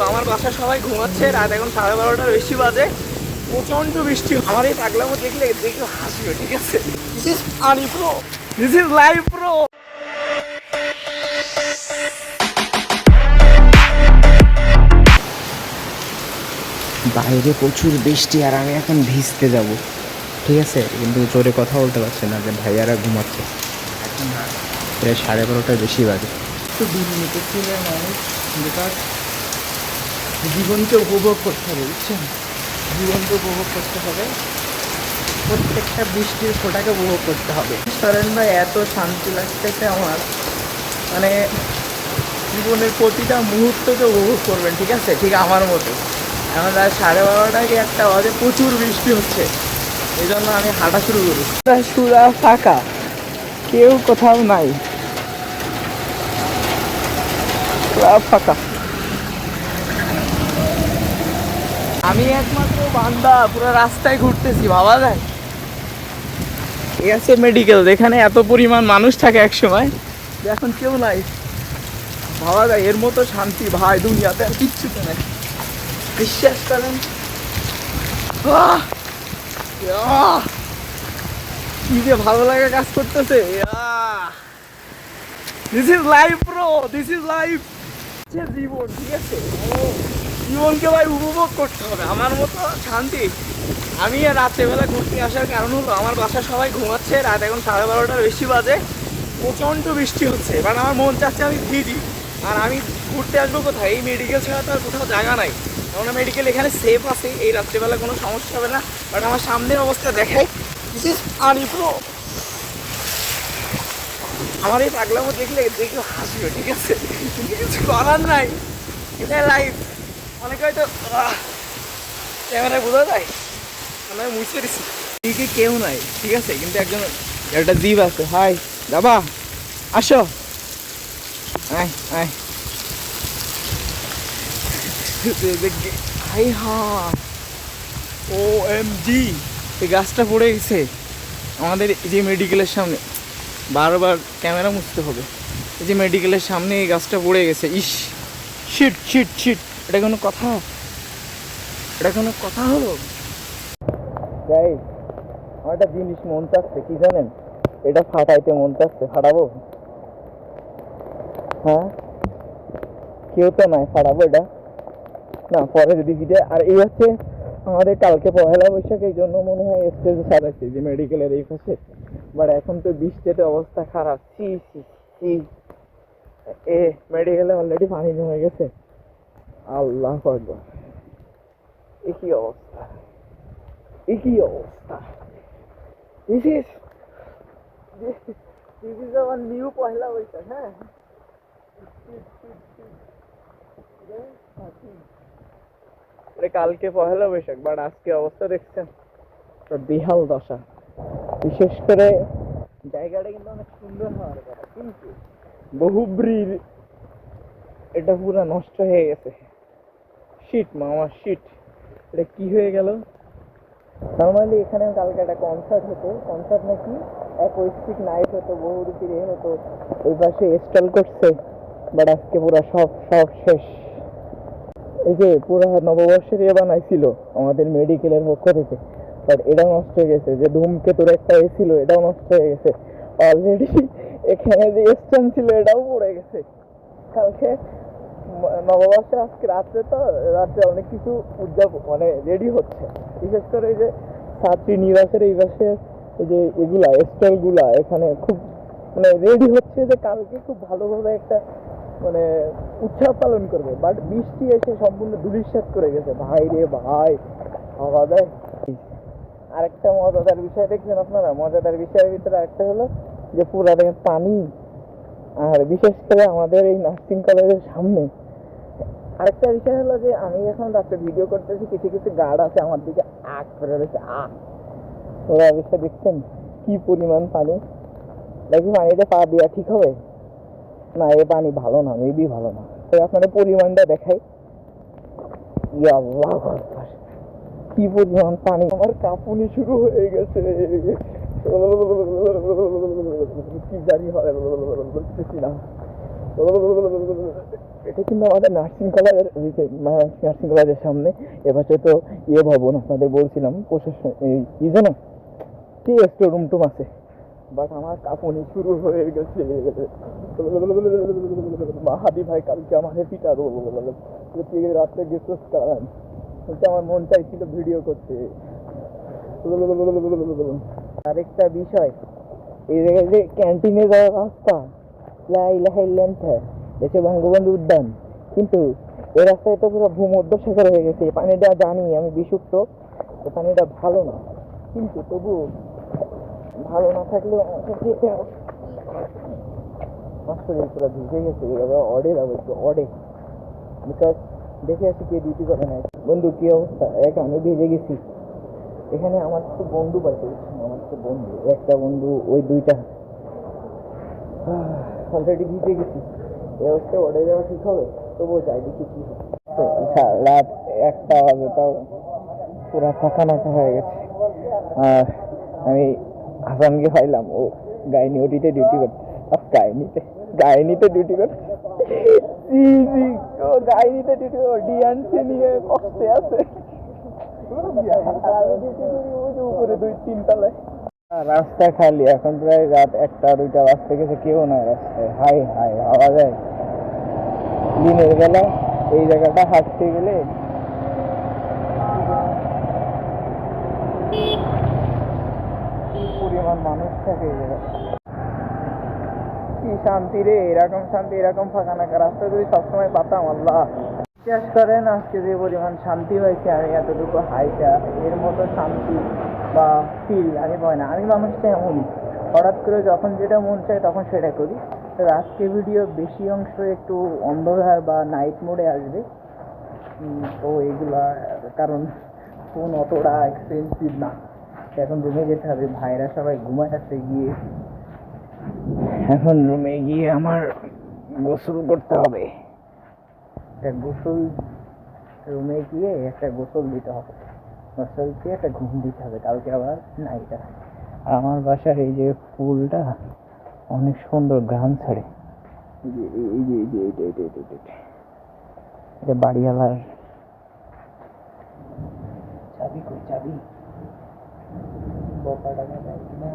আমার বাসা সবাই ঘুমাচ্ছে, রাত এখন 12:30টার বেশি বাজে, প্রচন্ড বৃষ্টি। আমার এই পাগলামো দেখলে দেখে হাসবে, ঠিক আছে? দিস ইজ আনি pro, this is live pro. বাইরে প্রচুর বৃষ্টি আর আমি এখন ভিজতে যাব, ঠিক আছে? কিন্তু জোরে কথা বলতে পারছি না, যে ভাইয়ারা ঘুমাচ্ছে। এখন প্রায় 12:30টার বেশি বাজে। তো দিল্লিতে ছিল মানুষ, যেটা জীবনকে উপভোগ করতে হবে, বুঝছেন? জীবনকে উপভোগ করতে হবে, প্রত্যেকটা বৃষ্টির ফোঁটাকে উপভোগ করতে হবে। সরেন ভাই, এত শান্তি লাগতেছে আমার, মানে জীবনের প্রতিটা মুহূর্তকে উপভোগ করবেন, ঠিক আছে? ঠিক আমার মতো। এখন রাত 12:30 কি 1টা বাজে, প্রচুর বৃষ্টি হচ্ছে, এই জন্য আমি হাঁটা শুরু করি। সুরা ফাঁকা, কেউ কোথাও নাই, ফাঁকা। আমি একমাত্র বান্দা, পুরো রাস্তায় ঘুরতেছি, ভাবা যায়? এই আছে মেডিকেল, যেখানে এত পরিমাণ মানুষ থাকে এক সময়, এখন কেউ নাই। ভাবা যায় এর মতো শান্তি ভাই দুনিয়াতে আর কিচ্ছুতে নাই, বিশ্বাস করেন। কি যে ভালো লাগে কাজ করতেছে। This is life bro, this is life. জীবন, ঠিক আছে? জীবনকে ভাই উপভোগ করতে হবে আমার মতো শান্তি। আমি রাত্রেবেলা ঘুরতে আসার কারণ হলো, আমার বাসা সবাই ঘুমাচ্ছে, রাত এখন 12:30টার বেশি বাজে, প্রচণ্ড বৃষ্টি হচ্ছে। কারণ আমার মন চাচ্ছে আমি ভিজি, আর আমি ঘুরতে আসবো কোথায়? এই মেডিকেল ছাড়া তো আর কোথাও জায়গা নাই। কারণ মেডিকেল এখানে সেফ আছে, এই রাত্রেবেলা কোনো সমস্যা হবে না। বাট আমার সামনের অবস্থা দেখাই, দিস ইজ আনি প্রো। আমার এই পাগলামো দেখলে দেখে হাসবে, ঠিক আছে? কিন্তু কিছু করার নাই, এটা লাইফ। অনেকে হয়তো ক্যামেরায় বোঝা যায়, আমি মুছে দিচ্ছি, দিকে কেউ নাই, ঠিক আছে? কিন্তু একজন, একটা জীব আছে। হাই বাবা, আসো, আয় আয়। হাই, হ্যাঁ, ও এম জি, এই গাছটা পড়ে গেছে আমাদের এই যে মেডিকেলের সামনে। বারবার ক্যামেরা মুছতে হবে। এই যে মেডিকেলের সামনে এই গাছটা পড়ে গেছে। ইস, শিট শিট শিট, এটা কোনো কথা? এটা কোনো কথা হলো? গাইস, আমার একটা জিনিস মন চাচ্ছে, কি জানেন? এটা ফাটাইতে মন চাচ্ছে, ফাটাবো? হ্যাঁ, কেউ তো নাই, ফাটাবো এটা না, পরে যদি ভিডিও। আর এই হচ্ছে আমাদের কালকে পহেলা বৈশাখ, এই জন্য মনে হয় স্টেজে সাজাচ্ছি যে মেডিকেলের এই পাশে। বাট এখন তো বৃষ্টিতে অবস্থা খারাপ। সি সি সি, এ মেডিকেলে অলরেডি পানি জমে গেছে। আল্লাহ আকবার, এ কি অবস্থা, এ কি অবস্থা! This is our new Pohela Boishakh. হ্যাঁ, কালকে পহেলা বৈশাখ, বাট আজকে অবস্থা দেখছেন, বিহাল দশা। বিশেষ করে জায়গাটা কিন্তু অনেক সুন্দর হওয়ার কথা, কিন্তু বহুব্রীর এটা পুরো নষ্ট হয়ে গেছে। শিট মামা, শিট, এটা কি হয়ে গেল? নর্মালি এখানে কালকে একটা কনসার্ট হতো, কনসার্ট নাকি অ্যাকোস্টিক নাইট হতো, বহুরূপীর এ হতো, ওই পাশে স্টল করছে। বাট আজকে পুরো সব সব শেষ। এই যে পুরো নববর্ষের ইয়ে বানাইছিল আমাদের মেডিকেলের পক্ষ থেকে, বাট এটাও নষ্ট হয়ে গেছে। যে ধূমকেতুর একটা এ ছিল, এটাও নষ্ট হয়ে গেছে অলরেডি। এখানে যে স্ট্যান্ড ছিল, এটাও পড়ে গেছে। কালকে নববর্ষে, আজকে রাত্রে, তো রাত্রে অনেক কিছু উদযাপন মানে রেডি হচ্ছে। বিশেষ করে এই যে ছাত্রী নিবাসের এই পাশে এই যে এগুলা স্টলগুলা এখানে খুব মানে রেডি হচ্ছে, যে কালকে খুব ভালোভাবে একটা মানে উৎসব পালন করবে। বাট বৃষ্টি এসে সম্পূর্ণ ধূলিসাৎ করে গেছে। ভাই রে ভাই, ভাবা যায়? আরেকটা মজাদার বিষয় দেখছেন আপনারা? মজাদার বিষয়ের ভিতরে আরেকটা হলো যে পুরা দেখেন পানি। আর বিশেষ করে আমাদের এই নার্সিং কলেজের সামনে আরেকটা বিষয় হলো যে আমি এখন রাত্রে ভিডিও করতেছি, কিছু কিছু গার্ড আছে আমার দিকে আগ করে রয়েছে। ওরা বিষয় দেখছেন কি পরিমাণ পানি। দেখি পানিতে পা দেওয়া ঠিক হবে না? এ পানি ভালো না, মেবি ভালো না। তো আপনাদের পরিমাণটা দেখাই। আল্লাহ আকবার, কি পরিমাণ পানি! আমার কাঁপুনি শুরু হয়ে গেছে, কি জানি হয়, বুঝতেছি না। এটা কিন্তু আমাদের নার্সিং কলেজের নার্সিং কলেজের সামনে। এবছর তো ইয়ে ভবন আপনাদের বলছিলাম প্রশাসন কি জানো কি স্টোর রুম আছে, বাট আমার কাঁপুনি শুরু হয়ে গেছে। মাহাদি ভাই কালকে আমাদের পিটার রাত্রে গেস্ট করান, আমার মন চাইছিল ভিডিও করতে। আরেকটা বিষয়, এই জায়গায় যে ক্যান্টিনে যাওয়ার রাস্তা দেশে বঙ্গবন্ধু উদ্যান, কিন্তু এই রাস্তায় তো পুরো ভূমধ্যসাগর হয়ে গেছে। এই পানিটা জানি আমি বিষুক্ত, এই পানিটা ভালো না, কিন্তু তবু ভালো না থাকলেও আমাকে যেতে হবে। আমার শরীর পুরো ভিজে গেছে, এবার অডে যাবো একটু অডে, বিকজ দেখে আসি কে ডিউটি করে নাই। বন্ধু কি অবস্থা? আমি ভিজে গেছি। এখানে আমার তো বন্ধু পাইছে, আমার তো বন্ধু একটা বন্ধু, ওই দুইটা অলরেডি ভিজে গেছি। এই অবস্থায় অর্ডার যাওয়া ঠিক হবে? তবুও যাই দেখি কি হয়। রাত 1টা বাজে, তাও পুরা ফাঁকা নাকা হয়ে গেছে। আর আমি হাসানকে পাইলাম, ও গাইনি ওটিতে ডিউটি করতে, গাইনিতে ডিউটি করতে, ও গাইনিতে ডিউটি ডিএনসি নিয়ে কষ্টে আছে। উপরে 2-3 তলায় রাস্তা খালি, এখন প্রায় রাত 1টা-2টা বাজতে গেছে, কেউ নাই রাস্তায়। হাই হাই ভাবা যায় দিনের বেলা এই জায়গাটা হাঁটতে গেলে কি পরিমাণ মানুষ থাকে এই জায়গায়। কি শান্তি রে, এরকম শান্তি, এরকম ফাঁকা নাকা রাস্তা যদি সবসময় পাতাম, আল্লাহ বিশ্বাস করেন আজকে যে পরিমাণ শান্তি হয়েছে আমি এতটুকু হাইটা, এর মতো শান্তি বা ফিল আমি পাই না। আমি মানুষটা এমনই, হঠাৎ করে যখন যেটা মন চায় তখন সেটা করি। তো আজকে ভিডিও বেশি অংশ একটু অন্ধকার বা নাইট মোডে আসবে, তো এইগুলা কারণ ফোন অতটা এক্সপেন্সিভ না। এখন রুমে যেতে হবে, ভাইরা সবাই ঘুমায় আসতে গিয়ে, এখন রুমে গিয়ে আমার গোসল করতে হবে। একটা গোসল, রুমে গিয়ে একটা গোসল দিতে হবে, গোসল দিয়ে একটা ঘুম দিতে হবে, কালকে আবার নাইট আছে। আর আমার বাসার এই যে ফুলটা অনেক সুন্দর ঘ্রাণ ছাড়ে, এটা বাড়িওয়ালার চাবি, কই চাবি, বকা টাকা দেয় কিনা।